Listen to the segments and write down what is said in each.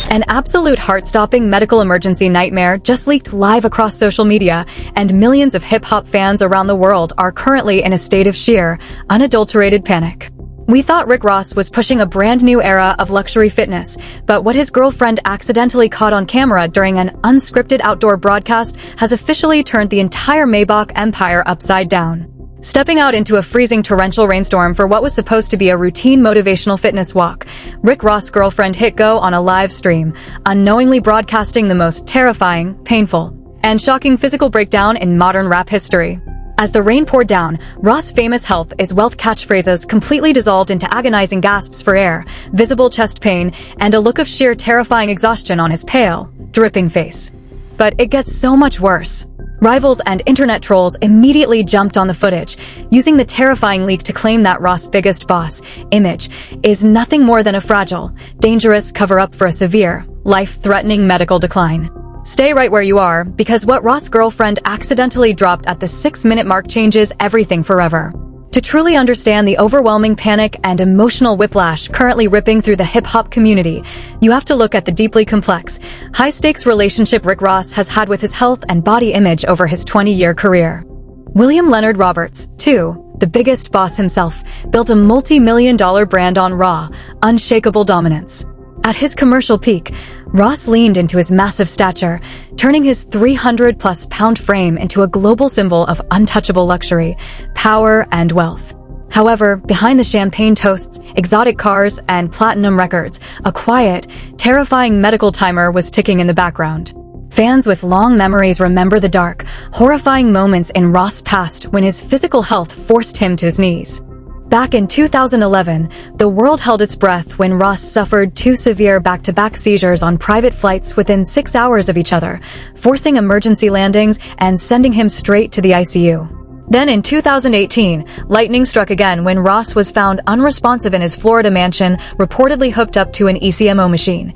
An absolute heart-stopping medical emergency nightmare just leaked live across social media, and millions of hip-hop fans around the world are currently in a state of sheer, unadulterated panic. We thought Rick Ross was pushing a brand new era of luxury fitness, but what his girlfriend accidentally caught on camera during an unscripted outdoor broadcast has officially turned the entire Maybach empire upside down. Stepping out into a freezing torrential rainstorm for what was supposed to be a routine motivational fitness walk, Rick Ross' girlfriend hit go on a live stream, unknowingly broadcasting the most terrifying, painful, and shocking physical breakdown in modern rap history. As the rain poured down, Ross' famous "health is wealth" catchphrases completely dissolved into agonizing gasps for air, visible chest pain, and a look of sheer terrifying exhaustion on his pale, dripping face. But it gets so much worse. Rivals and internet trolls immediately jumped on the footage, using the terrifying leak to claim that Ross' biggest boss image is nothing more than a fragile, dangerous cover-up for a severe, life-threatening medical decline. Stay right where you are, because what Ross' girlfriend accidentally dropped at the 6-minute mark changes everything forever. To truly understand the overwhelming panic and emotional whiplash currently ripping through the hip-hop community, you have to look at the deeply complex, high-stakes relationship Rick Ross has had with his health and body image over his 20-year career. William Leonard Roberts, too, the biggest boss himself, built a multi-million-dollar brand on raw, unshakable dominance. At his commercial peak, Ross leaned into his massive stature, turning his 300-plus-pound frame into a global symbol of untouchable luxury, power, and wealth. However, behind the champagne toasts, exotic cars, and platinum records, a quiet, terrifying medical timer was ticking in the background. Fans with long memories remember the dark, horrifying moments in Ross' past when his physical health forced him to his knees. Back in 2011, the world held its breath when Ross suffered 2 severe back-to-back seizures on private flights within 6 hours of each other, forcing emergency landings and sending him straight to the ICU. Then in 2018, lightning struck again when Ross was found unresponsive in his Florida mansion, reportedly hooked up to an ECMO machine,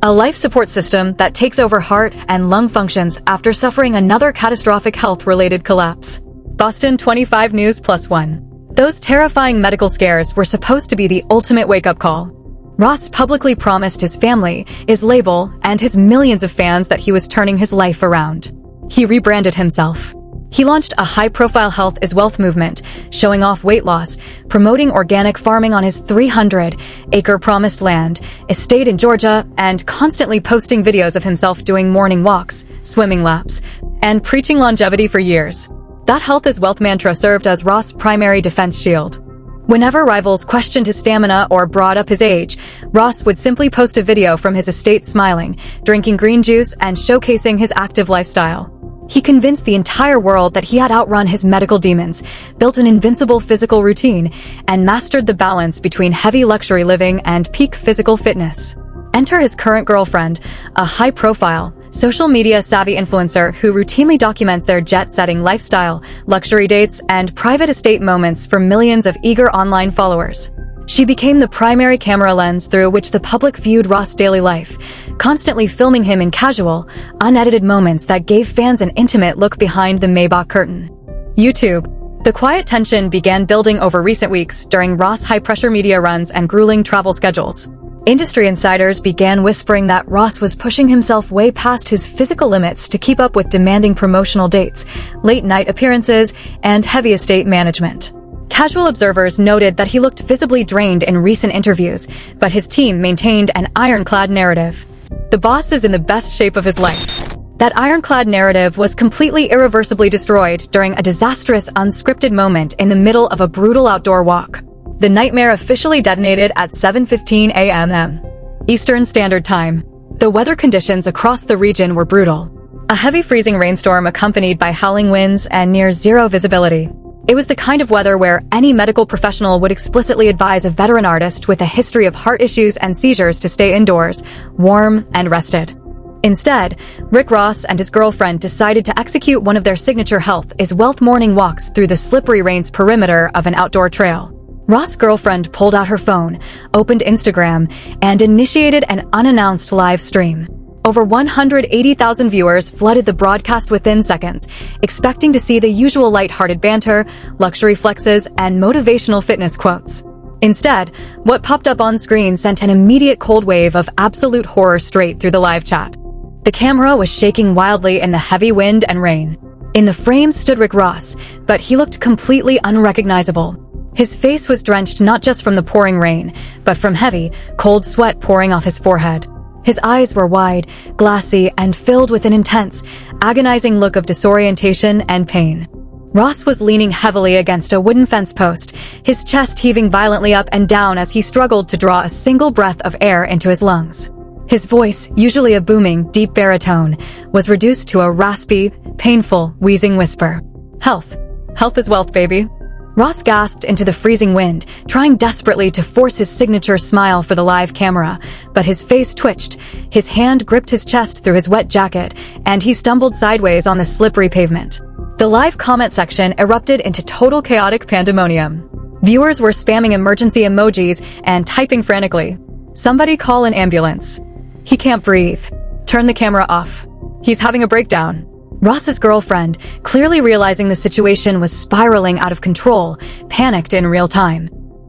a life support system that takes over heart and lung functions after suffering another catastrophic health-related collapse. Boston 25 News +1. Those terrifying medical scares were supposed to be the ultimate wake-up call. Ross publicly promised his family, his label, and his millions of fans that he was turning his life around. He rebranded himself. He launched a high-profile health is wealth movement, showing off weight loss, promoting organic farming on his 300-acre promised land, estate in Georgia, and constantly posting videos of himself doing morning walks, swimming laps, and preaching longevity for years. That health is wealth mantra served as Ross' primary defense shield. Whenever rivals questioned his stamina or brought up his age, Ross would simply post a video from his estate smiling, drinking green juice, and showcasing his active lifestyle. He convinced the entire world that he had outrun his medical demons, built an invincible physical routine, and mastered the balance between heavy luxury living and peak physical fitness. Enter his current girlfriend, a high-profile, social media-savvy influencer who routinely documents their jet-setting lifestyle, luxury dates, and private estate moments for millions of eager online followers. She became the primary camera lens through which the public viewed Ross' daily life, constantly filming him in casual, unedited moments that gave fans an intimate look behind the Maybach curtain. YouTube. The quiet tension began building over recent weeks during Ross' high-pressure media runs and grueling travel schedules. Industry insiders began whispering that Ross was pushing himself way past his physical limits to keep up with demanding promotional dates, late-night appearances, and heavy estate management. Casual observers noted that he looked visibly drained in recent interviews, but his team maintained an ironclad narrative. The boss is in the best shape of his life. That ironclad narrative was completely irreversibly destroyed during a disastrous unscripted moment in the middle of a brutal outdoor walk. The nightmare officially detonated at 7:15 a.m. Eastern Standard Time. The weather conditions across the region were brutal. A heavy freezing rainstorm accompanied by howling winds and near-zero visibility. It was the kind of weather where any medical professional would explicitly advise a veteran artist with a history of heart issues and seizures to stay indoors, warm and rested. Instead, Rick Ross and his girlfriend decided to execute one of their signature health is wealth morning walks through the slippery rain's perimeter of an outdoor trail. Ross' girlfriend pulled out her phone, opened Instagram, and initiated an unannounced live stream. Over 180,000 viewers flooded the broadcast within seconds, expecting to see the usual light-hearted banter, luxury flexes, and motivational fitness quotes. Instead, what popped up on screen sent an immediate cold wave of absolute horror straight through the live chat. The camera was shaking wildly in the heavy wind and rain. In the frame stood Rick Ross, but he looked completely unrecognizable. His face was drenched not just from the pouring rain, but from heavy, cold sweat pouring off his forehead. His eyes were wide, glassy, and filled with an intense, agonizing look of disorientation and pain. Ross was leaning heavily against a wooden fence post, his chest heaving violently up and down as he struggled to draw a single breath of air into his lungs. His voice, usually a booming, deep baritone, was reduced to a raspy, painful, wheezing whisper. Health. Health is wealth, baby. Ross gasped into the freezing wind, trying desperately to force his signature smile for the live camera, but his face twitched, his hand gripped his chest through his wet jacket, and he stumbled sideways on the slippery pavement. The live comment section erupted into total chaotic pandemonium. Viewers were spamming emergency emojis and typing frantically. Somebody call an ambulance. He can't breathe. Turn the camera off. He's having a breakdown. Ross's girlfriend, clearly realizing the situation was spiraling out of control, panicked in real time.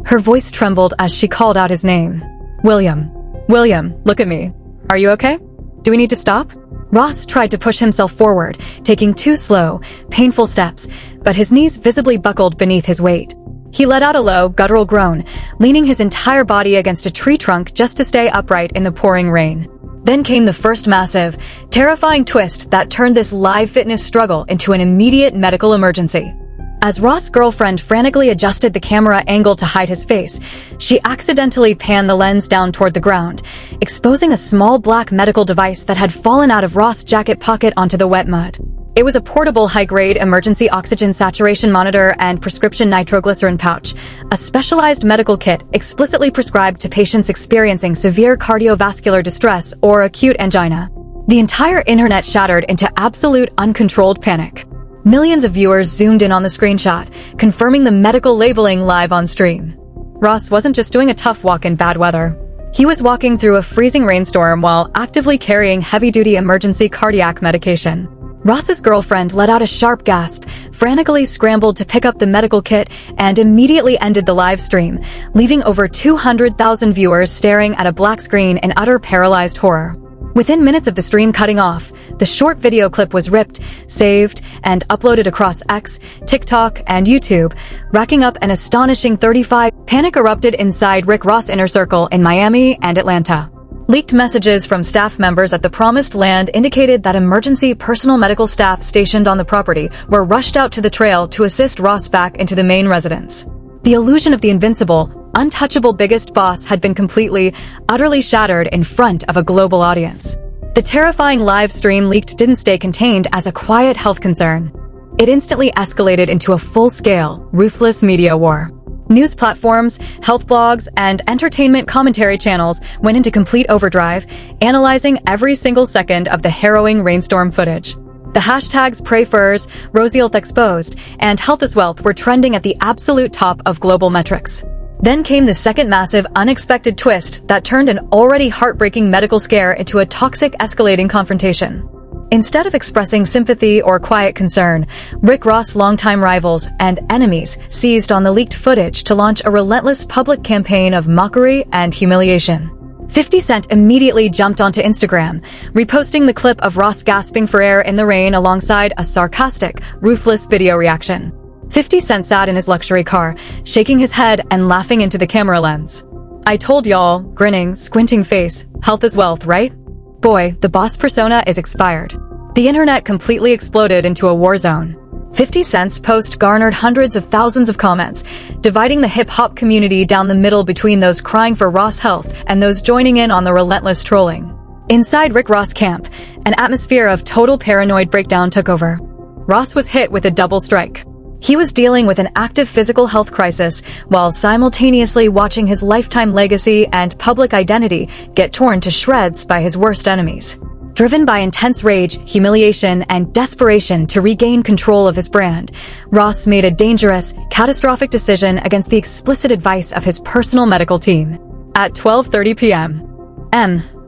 Her voice trembled as she called out his name. William. William, look at me. Are you okay? Do we need to stop? Ross tried to push himself forward, taking 2 slow, painful steps, but his knees visibly buckled beneath his weight. He let out a low, guttural groan, leaning his entire body against a tree trunk just to stay upright in the pouring rain. Then came the first massive, terrifying twist that turned this live fitness struggle into an immediate medical emergency. As Ross' girlfriend frantically adjusted the camera angle to hide his face, she accidentally panned the lens down toward the ground, exposing a small black medical device that had fallen out of Ross' jacket pocket onto the wet mud. It was a portable high-grade emergency oxygen saturation monitor and prescription nitroglycerin pouch, a specialized medical kit explicitly prescribed to patients experiencing severe cardiovascular distress or acute angina. The entire internet shattered into absolute uncontrolled panic. Millions of viewers zoomed in on the screenshot, confirming the medical labeling live on stream. Ross wasn't just doing a tough walk in bad weather. He was walking through a freezing rainstorm while actively carrying heavy-duty emergency cardiac medication. Ross's girlfriend let out a sharp gasp, frantically scrambled to pick up the medical kit, and immediately ended the live stream, leaving over 200,000 viewers staring at a black screen in utter paralyzed horror. Within minutes of the stream cutting off, the short video clip was ripped, saved, and uploaded across X, TikTok, and YouTube, racking up an astonishing 35. Panic erupted inside Rick Ross' inner circle in Miami and Atlanta. Leaked messages from staff members at the Promised Land indicated that emergency personal medical staff stationed on the property were rushed out to the trail to assist Ross back into the main residence. The illusion of the invincible, untouchable biggest boss had been completely, utterly shattered in front of a global audience. The terrifying live stream leaked didn't stay contained as a quiet health concern. It instantly escalated into a full-scale, ruthless media war. News platforms, health blogs, and entertainment commentary channels went into complete overdrive, analyzing every single second of the harrowing rainstorm footage. The hashtags PrayFurs, RosieHealth Exposed, and Health is Wealth were trending at the absolute top of global metrics. Then came the second massive, unexpected twist that turned an already heartbreaking medical scare into a toxic, escalating confrontation. Instead of expressing sympathy or quiet concern, Rick Ross' longtime rivals and enemies seized on the leaked footage to launch a relentless public campaign of mockery and humiliation. 50 Cent immediately jumped onto Instagram, reposting the clip of Ross gasping for air in the rain alongside a sarcastic, ruthless video reaction. 50 Cent sat in his luxury car, shaking his head and laughing into the camera lens. "I told y'all," grinning, squinting face, "health is wealth, right? Boy, the boss persona is expired." The internet completely exploded into a war zone. 50 Cent's post garnered hundreds of thousands of comments, dividing the hip-hop community down the middle between those crying for Ross' health and those joining in on the relentless trolling. Inside Rick Ross' camp, an atmosphere of total paranoid breakdown took over. Ross was hit with a double strike. He was dealing with an active physical health crisis while simultaneously watching his lifetime legacy and public identity get torn to shreds by his worst enemies. Driven by intense rage, humiliation, and desperation to regain control of his brand, Ross made a dangerous, catastrophic decision against the explicit advice of his personal medical team. At 12:30 p.m.,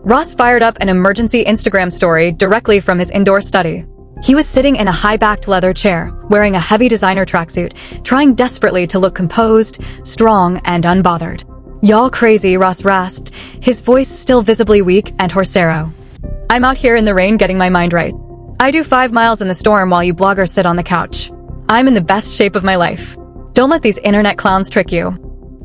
Ross fired up an emergency Instagram story directly from his indoor study. He was sitting in a high-backed leather chair, wearing a heavy designer tracksuit, trying desperately to look composed, strong, and unbothered. "Y'all crazy," Ross rasped, his voice still visibly weak and horsero. "I'm out here in the rain getting my mind right. I do 5 miles in the storm while you bloggers sit on the couch. I'm in the best shape of my life. Don't let these internet clowns trick you."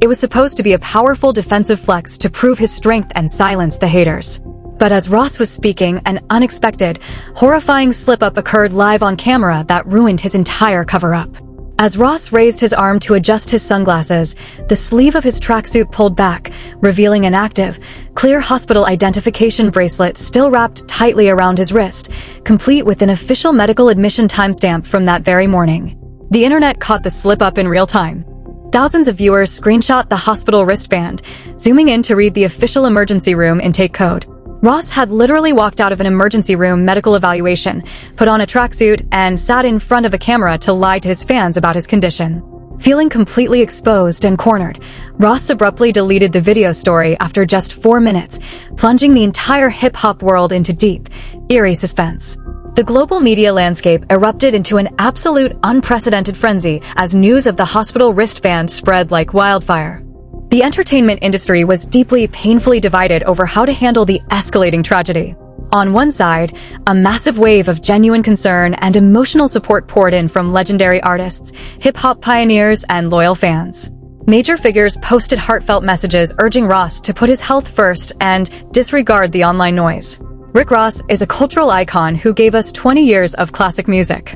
It was supposed to be a powerful defensive flex to prove his strength and silence the haters. But as Ross was speaking, an unexpected, horrifying slip-up occurred live on camera that ruined his entire cover-up. As Ross raised his arm to adjust his sunglasses, the sleeve of his tracksuit pulled back, revealing an active, clear hospital identification bracelet still wrapped tightly around his wrist, complete with an official medical admission timestamp from that very morning. The internet caught the slip-up in real time. Thousands of viewers screenshot the hospital wristband, zooming in to read the official emergency room intake code. Ross had literally walked out of an emergency room medical evaluation, put on a tracksuit, and sat in front of a camera to lie to his fans about his condition. Feeling completely exposed and cornered, Ross abruptly deleted the video story after just 4 minutes, plunging the entire hip-hop world into deep, eerie suspense. The global media landscape erupted into an absolute unprecedented frenzy as news of the hospital wristband spread like wildfire. The entertainment industry was deeply, painfully divided over how to handle the escalating tragedy. On one side, a massive wave of genuine concern and emotional support poured in from legendary artists, hip-hop pioneers, and loyal fans. Major figures posted heartfelt messages urging Ross to put his health first and disregard the online noise. Rick Ross is a cultural icon who gave us 20 years of classic music.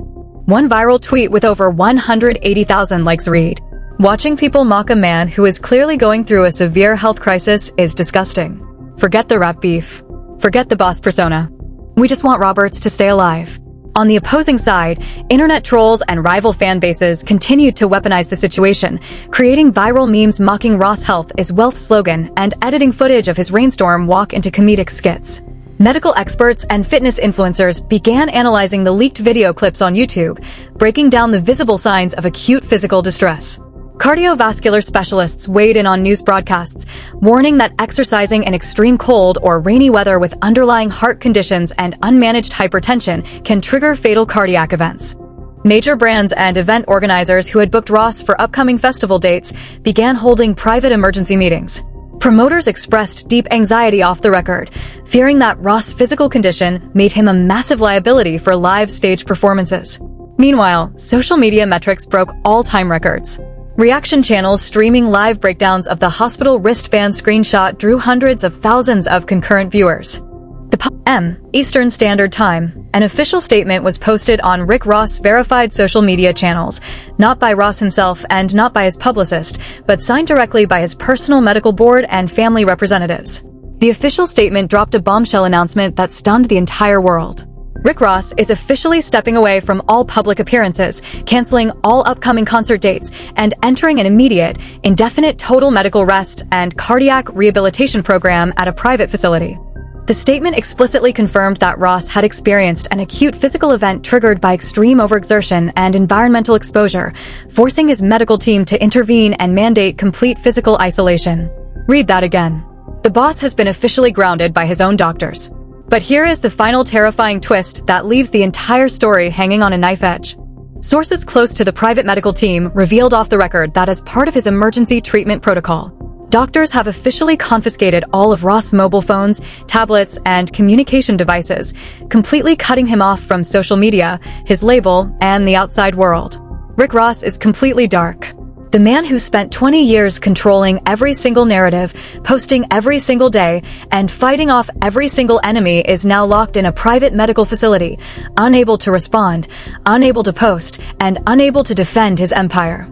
One viral tweet with over 180,000 likes read, "Watching people mock a man who is clearly going through a severe health crisis is disgusting. Forget the rap beef. Forget the boss persona. We just want Roberts to stay alive." On the opposing side, internet trolls and rival fan bases continued to weaponize the situation, creating viral memes mocking Ross' health is wealth slogan and editing footage of his rainstorm walk into comedic skits. Medical experts and fitness influencers began analyzing the leaked video clips on YouTube, breaking down the visible signs of acute physical distress. Cardiovascular specialists weighed in on news broadcasts, warning that exercising in extreme cold or rainy weather with underlying heart conditions and unmanaged hypertension can trigger fatal cardiac events. Major brands and event organizers who had booked Ross for upcoming festival dates began holding private emergency meetings. Promoters expressed deep anxiety off the record, fearing that Ross' physical condition made him a massive liability for live stage performances. Meanwhile, social media metrics broke all-time records. Reaction channels streaming live breakdowns of the hospital wristband screenshot drew hundreds of thousands of concurrent viewers. The p.m. Eastern Standard Time, an official statement was posted on Rick Ross' verified social media channels, not by Ross himself and not by his publicist, but signed directly by his personal medical board and family representatives. The official statement dropped a bombshell announcement that stunned the entire world. Rick Ross is officially stepping away from all public appearances, canceling all upcoming concert dates, and entering an immediate, indefinite total medical rest and cardiac rehabilitation program at a private facility. The statement explicitly confirmed that Ross had experienced an acute physical event triggered by extreme overexertion and environmental exposure, forcing his medical team to intervene and mandate complete physical isolation. Read that again. The boss has been officially grounded by his own doctors. But here is the final terrifying twist that leaves the entire story hanging on a knife edge. Sources close to the private medical team revealed off the record that as part of his emergency treatment protocol, doctors have officially confiscated all of Ross' mobile phones, tablets, and communication devices, completely cutting him off from social media, his label, and the outside world. Rick Ross is completely dark. The man who spent 20 years controlling every single narrative, posting every single day, and fighting off every single enemy is now locked in a private medical facility, unable to respond, unable to post, and unable to defend his empire.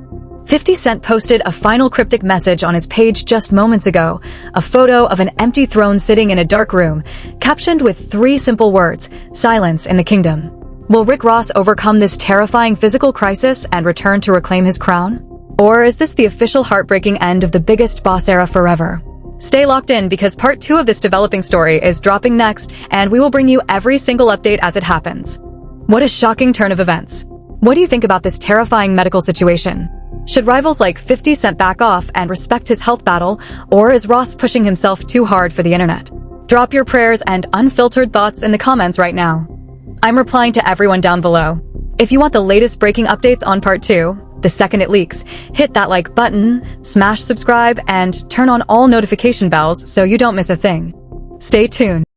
50 Cent posted a final cryptic message on his page just moments ago, a photo of an empty throne sitting in a dark room, captioned with 3 simple words, "Silence in the kingdom." Will Rick Ross overcome this terrifying physical crisis and return to reclaim his crown? Or is this the official heartbreaking end of the biggest boss era forever? Stay locked in because part 2 of this developing story is dropping next, and we will bring you every single update as it happens. What a shocking turn of events. What do you think about this terrifying medical situation? Should rivals like 50 Cent back off and respect his health battle, or is Ross pushing himself too hard for the internet? Drop your prayers and unfiltered thoughts in the comments right now. I'm replying to everyone down below. If you want the latest breaking updates on part 2, the second it leaks, hit that like button, smash subscribe, and turn on all notification bells so you don't miss a thing. Stay tuned.